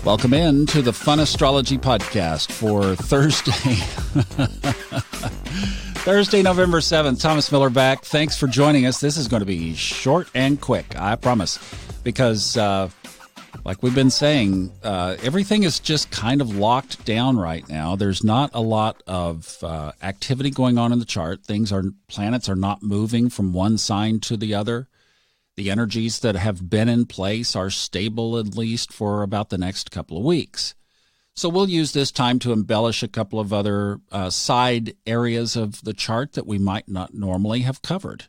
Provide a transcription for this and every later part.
Welcome in to the Fun Astrology Podcast for Thursday, November 7th. Thomas Miller back. Thanks for joining us. This is going to be short and quick, I promise, because like we've been saying, everything is just kind of locked down right now. There's not a lot of activity going on in the chart. Planets are not moving from one sign to the other. The energies that have been in place are stable at least for about the next couple of weeks. So we'll use this time to embellish a couple of other side areas of the chart that we might not normally have covered.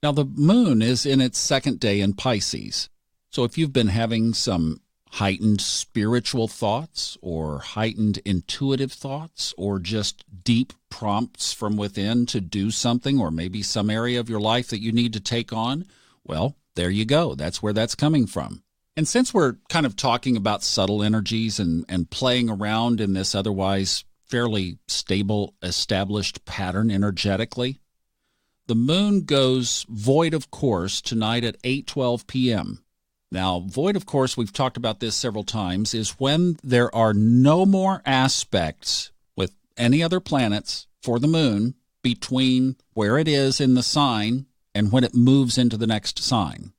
Now, the moon is in its second day in Pisces. So if you've been having some heightened spiritual thoughts or heightened intuitive thoughts or just deep prompts from within to do something, or maybe some area of your life that you need to take on, well, there you go. That's where that's coming from. And since we're kind of talking about subtle energies and playing around in this otherwise fairly stable, established pattern energetically, the moon goes void of course tonight at 8:12 p.m. Now, void of course, we've talked about this several times, is when there are no more aspects with any other planets for the moon between where it is in the sign and when it moves into the next sign.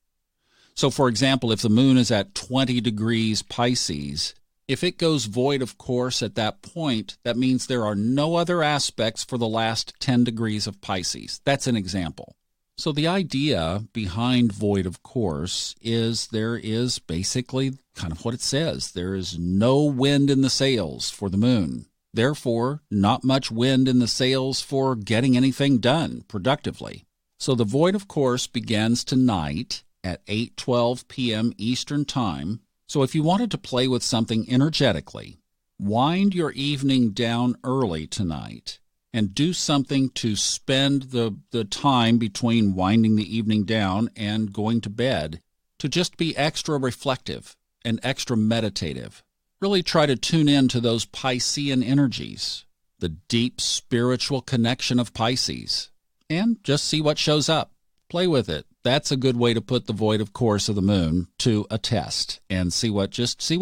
So, for example, if the moon is at 20 degrees Pisces, if it goes void of course at that point, that means there are no other aspects for the last 10 degrees of Pisces. That's an example. So the idea behind void of course is there is basically kind of what it says. There is no wind in the sails for the moon. Therefore, not much wind in the sails for getting anything done productively. So the void of course begins tonight at 8:12 p.m. Eastern Time. So if you wanted to play with something energetically, wind your evening down early tonight and do something to spend the time between winding the evening down and going to bed to just be extra reflective and extra meditative. Really try to tune in to those Piscean energies, the deep spiritual connection of Pisces, and just see what shows up. Play with it. That's a good way to put the void of course of the moon to a test and see what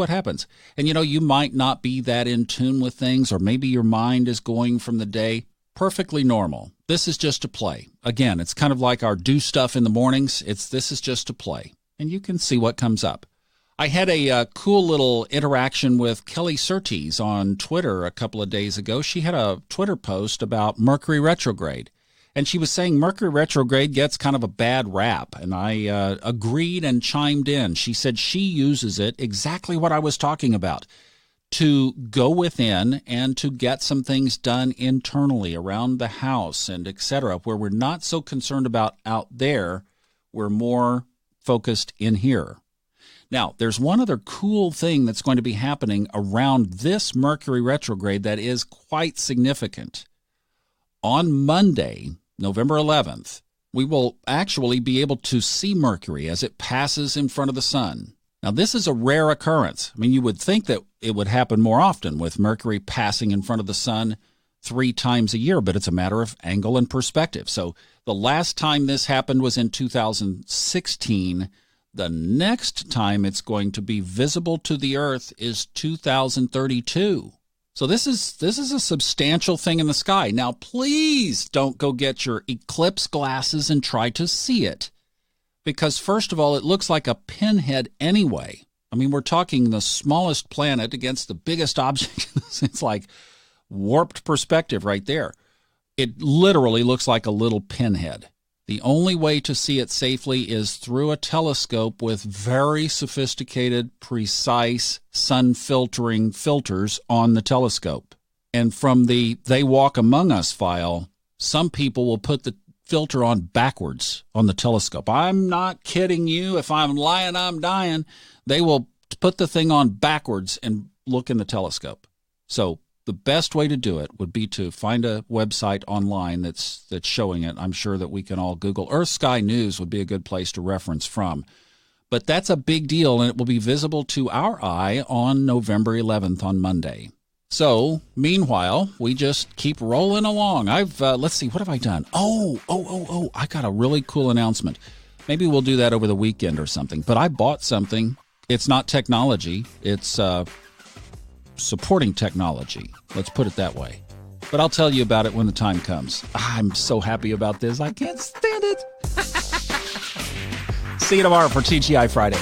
happens. And you might not be that in tune with things, or maybe your mind is going from the day. Perfectly normal. This is just a play. Again, it's kind of like our do stuff in the mornings. This is just a play, and you can see what comes up. I had a cool little interaction with Kelly Surtees on Twitter a couple of days ago. She had a Twitter post about Mercury Retrograde. And she was saying Mercury retrograde gets kind of a bad rap, and I agreed and chimed in. She said she uses it exactly what I was talking about, to go within and to get some things done internally around the house and etc., where we're not so concerned about out there, we're more focused in here. Now, there's one other cool thing that's going to be happening around this Mercury retrograde that is quite significant. On Monday, November 11th, we will actually be able to see Mercury as it passes in front of the sun. Now, this is a rare occurrence. I mean, you would think that it would happen more often with Mercury passing in front of the sun 3 times a year, but it's a matter of angle and perspective. So the last time this happened was in 2016. The next time it's going to be visible to the Earth is 2032. So this is a substantial thing in the sky. Now, please don't go get your eclipse glasses and try to see it, because first of all, it looks like a pinhead anyway. I mean, we're talking the smallest planet against the biggest object. It's like warped perspective right there. It literally looks like a little pinhead. The only way to see it safely is through a telescope with very sophisticated, precise sun-filtering filters on the telescope. And from the They Walk Among Us file, some people will put the filter on backwards on the telescope. I'm not kidding you. If I'm lying, I'm dying. They will put the thing on backwards and look in the telescope. So the best way to do it would be to find a website online that's showing it. I'm sure that we can all Google. Earth Sky News would be a good place to reference from. But that's a big deal, and it will be visible to our eye on November 11th on Monday. So, meanwhile, we just keep rolling along. Let's see, what have I done? I got a really cool announcement. Maybe we'll do that over the weekend or something. But I bought something It's not technology. It's supporting technology. Let's put it that way. But I'll tell you about it when the time comes. I'm so happy about this. I can't stand it. See you tomorrow for TGI Friday.